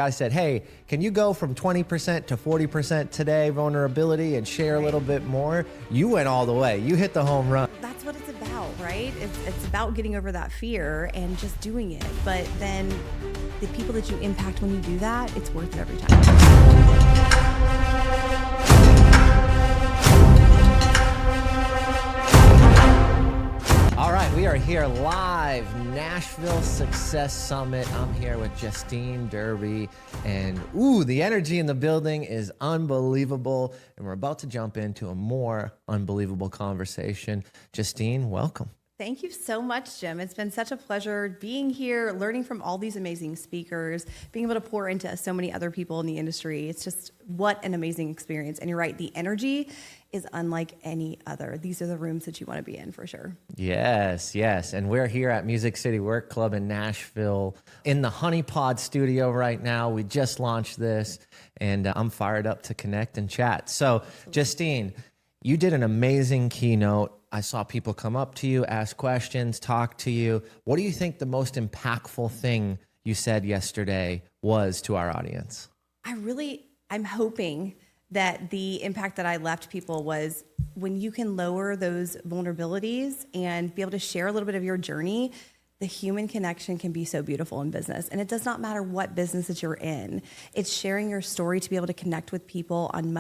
I said, hey, can you go from 20% to 40% today, vulnerability, and share a little bit more? You went all the way. You hit the home run. That's what it's about, right? It's about getting over that fear and just doing it. But then the people that you impact when you do that, it's worth it every time. All right, we are here live, Nashville Success Summit. I'm here with Justine Derby, and the energy in the building is unbelievable, and we're about to jump into a more unbelievable conversation. Justine, welcome. Thank you so much, Jim. It's been such a pleasure being here, learning from all these amazing speakers, being able to pour into so many other people in the industry. It's just what an amazing experience. And you're right, the energy is unlike any other. These are the rooms that you want to be in for sure. Yes, yes. And we're here at Music City Work Club in Nashville in the Honey Pod studio right now. We just launched this, and I'm fired up to connect and chat. So, Justine, you did an amazing keynote. I saw people come up to you, ask questions, talk to you. What do you think the most impactful thing you said yesterday was to our audience? I'm hoping that the impact that I left people was when you can lower those vulnerabilities and be able to share a little bit of your journey, the human connection can be so beautiful in business. And it does not matter what business that you're in. It's sharing your story to be able to connect with people on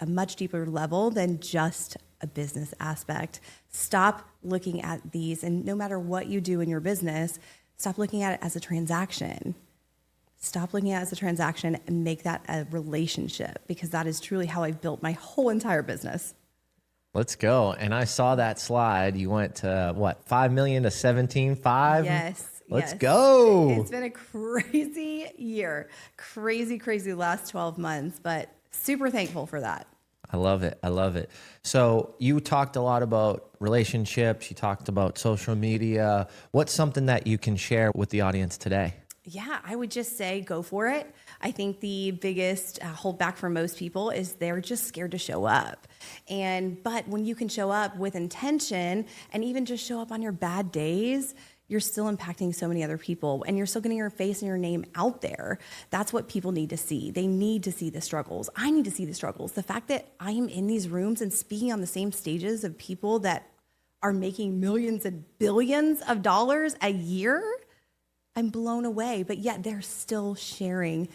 a much deeper level than just a business aspect. Stop looking at these, and no matter what you do in your business, stop looking at it as a transaction. Stop looking at it as a transaction and make that a relationship, because that is truly how I've built my whole entire business. Let's go. And I saw that slide. You went to what, 5 million to 17.5? Yes. Let's go. It's been a crazy year, crazy last 12 months, but super thankful for that. I love it. I love it. So you talked a lot about relationships. You talked about social media. What's something that you can share with the audience today? Yeah, I would just say go for it. I think the biggest holdback for most people is they're just scared to show up. But when you can show up with intention and even just show up on your bad days, you're still impacting so many other people, and you're still getting your face and your name out there. That's what people need to see. They need to see the struggles. I need to see the struggles. The fact that I am in these rooms and speaking on the same stages of people that are making millions and billions of dollars a year, I'm blown away. But yet they're still sharing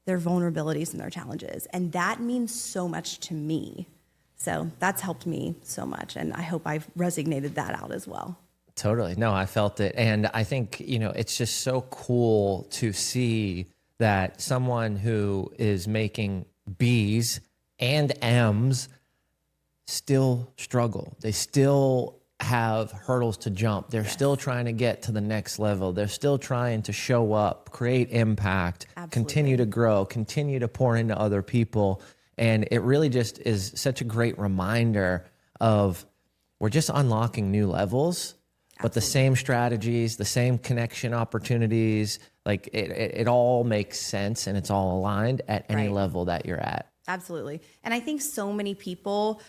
their vulnerabilities and their challenges. And that means so much to me. So that's helped me so much. And I hope I've resonated that out as well. Totally. No, I felt it. And I think, it's just so cool to see that someone who is making B's and M's still struggle. They still have hurdles to jump. They're still trying to get to the next level. They're still trying to show up, create impact, continue to grow, continue to pour into other people. And it really just is such a great reminder of we're just unlocking new levels. But the same strategies, the same connection opportunities, like it all makes sense, and it's all aligned at any level that you're at. Absolutely. And I think so many people,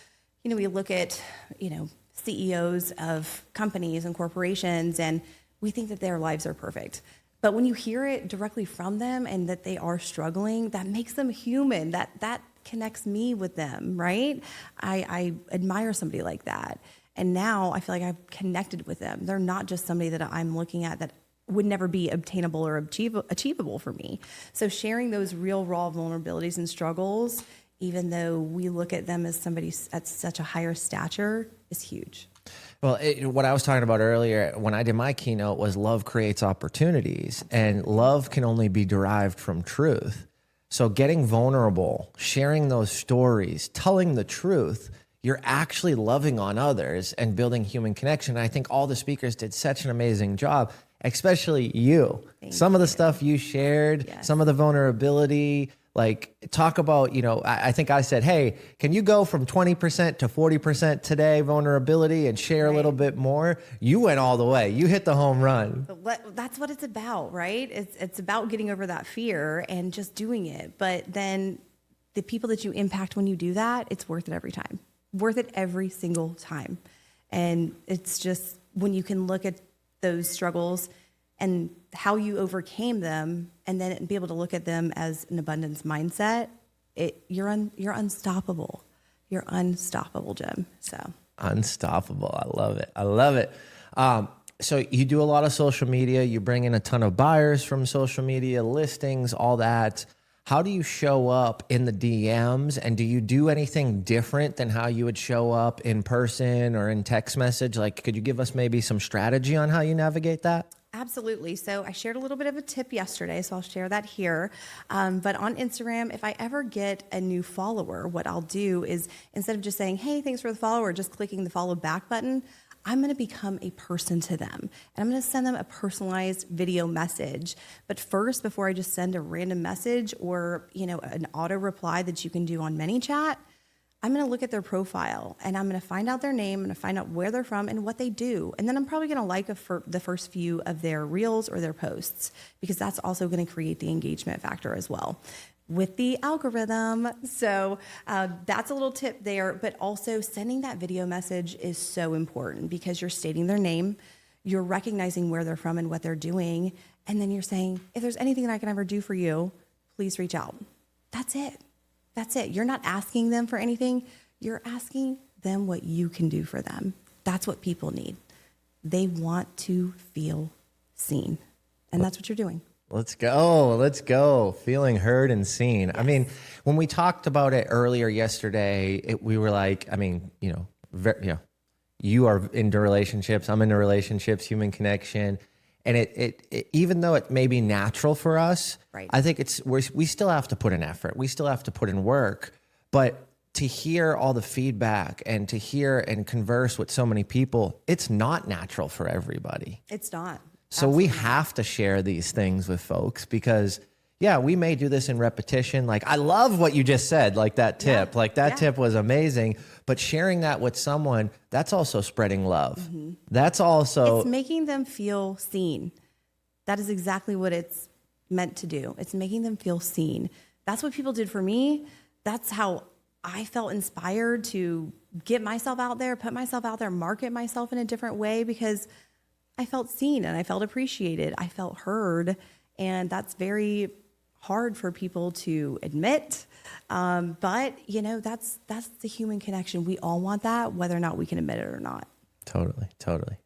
we look at, CEOs of companies and corporations, and we think that their lives are perfect. But when you hear it directly from them and that they are struggling, that makes them human. That connects me with them, right? I admire somebody like that. And now I feel like I've connected with them. They're not just somebody that I'm looking at that would never be obtainable or achievable for me. So sharing those real, raw vulnerabilities and struggles, even though we look at them as somebody at such a higher stature, is huge. Well, what I was talking about earlier when I did my keynote was love creates opportunities, and love can only be derived from truth. So getting vulnerable, sharing those stories, telling the truth, you're actually loving on others and building human connection. And I think all the speakers did such an amazing job, especially you. Some of the stuff you shared, some of the vulnerability, like talk about, I think I said, hey, can you go from 20% to 40% today, vulnerability, and share a little bit more? You went all the way. You hit the home run. That's what it's about, right? It's about getting over that fear and just doing it. But then the people that you impact when you do that, it's worth it every time. Worth it every single time. And it's just when you can look at those struggles and how you overcame them, and then be able to look at them as an abundance mindset, you're unstoppable. You're unstoppable, Jim. So unstoppable. I love it. I love it. So you do a lot of social media. You bring in a ton of buyers from social media, listings, all that. How do you show up in the DMs, and do you do anything different than how you would show up in person or in text message? Like, could you give us maybe some strategy on how you navigate that? Absolutely. So I shared a little bit of a tip yesterday, so I'll share that here. But on Instagram, if I ever get a new follower, what I'll do is, instead of just saying, hey, thanks for the follow, or just clicking the follow back button, I'm going to become a person to them. And I'm going to send them a personalized video message. But first, before I just send a random message or, an auto reply that you can do on ManyChat, I'm going to look at their profile, and I'm going to find out their name, I'm going to find out where they're from and what they do. And then I'm probably going to like the first few of their reels or their posts, because that's also going to create the engagement factor as well with the algorithm. So that's a little tip there. But also, sending that video message is so important, because you're stating their name, you're recognizing where they're from and what they're doing, and then you're saying, if there's anything that I can ever do for you, please reach out. That's it. That's it. You're not asking them for anything. You're asking them what you can do for them. That's what people need. They want to feel seen. And that's what you're doing. Let's go. Let's go. Feeling heard and seen. Yes. I mean, when we talked about it earlier yesterday, we were like, you are into relationships. I'm into relationships, human connection. And it even though it may be natural for us, right, I think we still have to put in effort. We still have to put in work. But to hear all the feedback and to hear and converse with so many people, it's not natural for everybody. It's not. So we have to share these things with folks, because we may do this in repetition. Like, I love what you just said, like that tip. Yeah. Like that tip was amazing. But sharing that with someone, that's also spreading love. Mm-hmm. That's also... It's making them feel seen. That is exactly what it's meant to do. It's making them feel seen. That's what people did for me. That's how I felt inspired to get myself out there, put myself out there, market myself in a different way, because I felt seen and I felt appreciated. I felt heard. And that's very hard for people to admit. But that's the human connection. We all want that, whether or not we can admit it or not. Totally.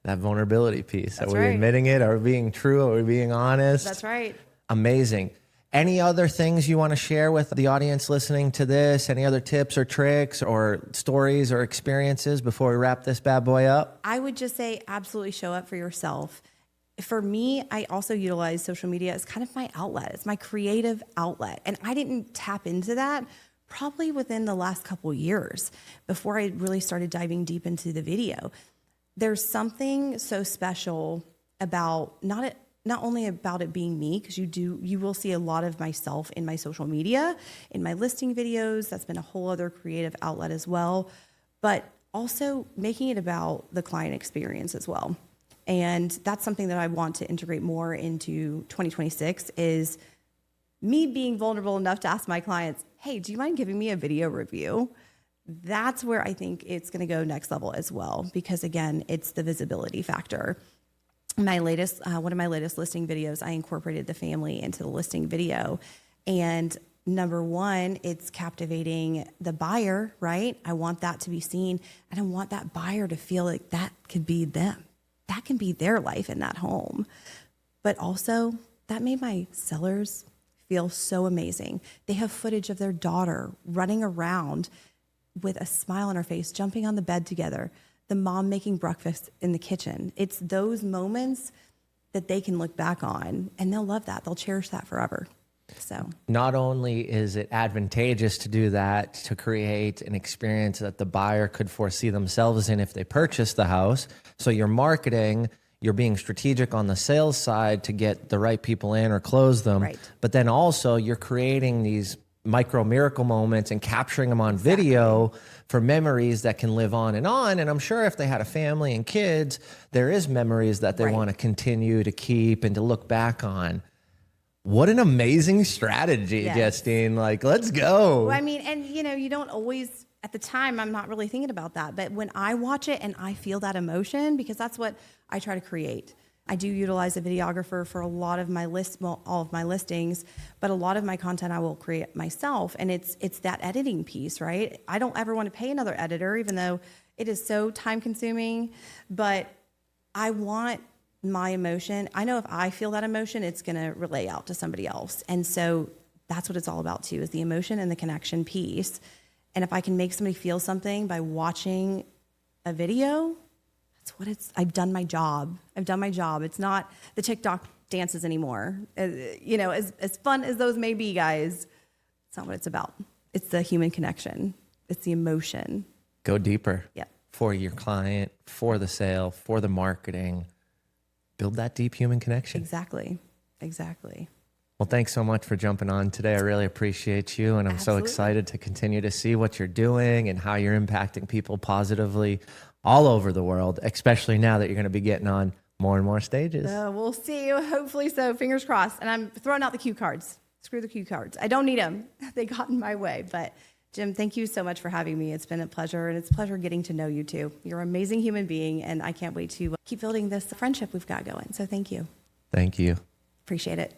That vulnerability piece. Are we admitting it? Are we being true? Are we being honest? That's right. Amazing. Any other things you want to share with the audience listening to this? Any other tips or tricks or stories or experiences before we wrap this bad boy up? I would just say absolutely show up for yourself. For me, I also utilize social media as kind of my outlet. It's my creative outlet. And I didn't tap into that probably within the last couple years before I really started diving deep into the video. There's something so special about not only about it being me, because you will see a lot of myself in my social media, in my listing videos. That's been a whole other creative outlet as well, but also making it about the client experience as well. And that's something that I want to integrate more into 2026, is me being vulnerable enough to ask my clients, hey, do you mind giving me a video review? That's where I think it's going to go next level as well, because again, it's the visibility factor. One of my latest listing videos, I incorporated the family into the listing video. And number one, it's captivating the buyer, right? I want that to be seen. And I want that buyer to feel like that could be them. That can be their life in that home. But also, that made my sellers feel so amazing. They have footage of their daughter running around with a smile on her face, jumping on the bed together, the mom making breakfast in the kitchen. It's those moments that they can look back on, and they'll love that. They'll cherish that forever. So not only is it advantageous to do that, to create an experience that the buyer could foresee themselves in if they purchase the house. So you're marketing, you're being strategic on the sales side to get the right people in or close them. Right. But then also you're creating these micro miracle moments and capturing them on video for memories that can live on. And I'm sure if they had a family and kids, there is memories that they want to continue to keep and to look back on. What an amazing strategy, yes. Justine. Like, let's go. Well, I mean, and you don't always, at the time, I'm not really thinking about that. But when I watch it and I feel that emotion, because that's what I try to create. I do utilize a videographer for a lot of my all of my listings, but a lot of my content I will create myself. And it's that editing piece, right? I don't ever want to pay another editor, even though it is so time consuming, but I want my emotion. I know if I feel that emotion, it's going to relay out to somebody else. And so that's what it's all about too, is the emotion and the connection piece. And if I can make somebody feel something by watching a video, that's what I've done my job. I've done my job. It's not the TikTok dances anymore. As fun as those may be, guys, it's not what it's about. It's the human connection. It's the emotion. Go deeper. Yeah. For your client, for the sale, for the marketing. Build that deep human connection. Exactly. Well, thanks so much for jumping on today. I really appreciate you. And I'm Absolutely. so excited to continue to see what you're doing and how you're impacting people positively all over the world, especially now that you're going to be getting on more and more stages. We'll see. Hopefully so. Fingers crossed. And I'm throwing out the cue cards. Screw the cue cards. I don't need them. They got in my way. But Jim, thank you so much for having me. It's been a pleasure, and it's a pleasure getting to know you too. You're an amazing human being, and I can't wait to keep building this friendship we've got going. So thank you. Thank you. Appreciate it.